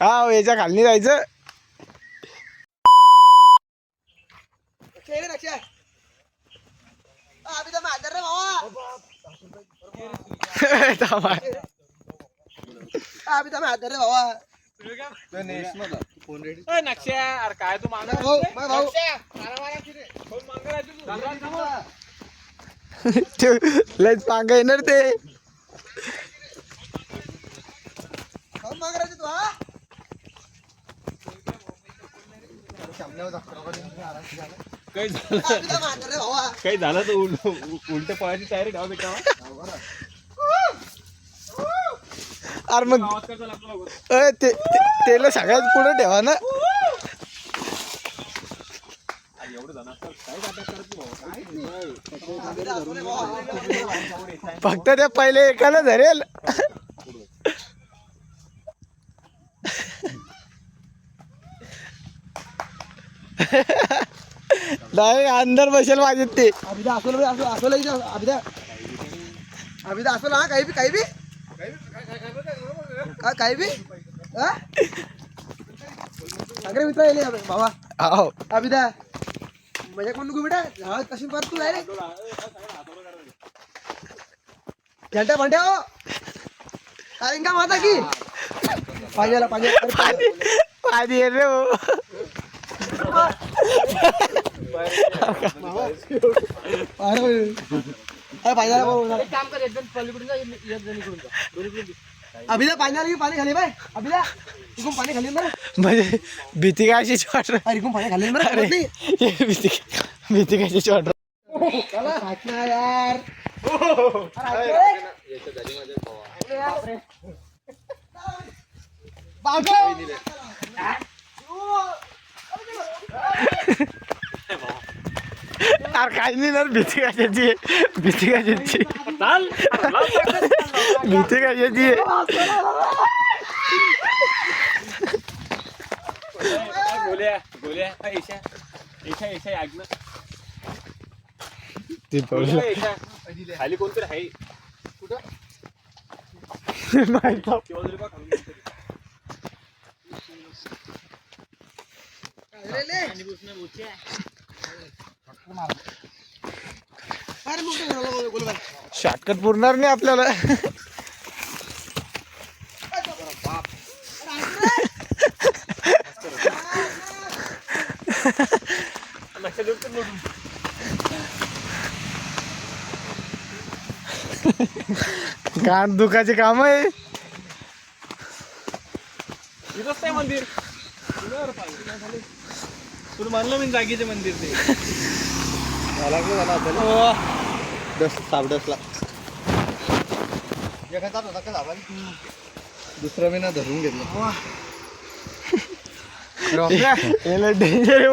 हा याच्या खाली जायचं. काय तू लयच पांग येणार ते. काही झालं तर उलट पळायची तयारी ठेवा बेटा. अरे मग तेला सगळ्यात पुढे ठेवा ना. फक्त त्या पहिले एकाला धरेल. नाही अंदर बसेल माझे ते. अभिदा असोला अभिदा असोला हा काही बी काही बी सगळे मित्र येले बाबा. हो अभिदा मजा कोण नको बेटा. हा कशी कर तू डायरेक्ट घंटा भांड्या हो कारण का माता की पाहिजेला पाहिजे पाणी रे हो. अभिदा पाणी खाली बाय. अभिदा इकडून पाणी खाली बरं. म्हणजे भीती कशाची वाटत. इकडून पाणी खाली बरं. भीती कशाची वाटत. यार अरे काही नाही ना. भीती कशाची भीती कशाची भीती कशाची. गोल्या गोल्या ईशा ईशा ईशा ऐक ना. खाली कोणतरी आहे कुठं शॉर्टकट पुरणार नाही आपल्याला. कान दुखाचे काम आहे. इथंच आहे मंदिर. तुला म्हणलं मी जागेचे मंदिर ते. साबडसला दुसरा महिना धरून घेतला. डेंजर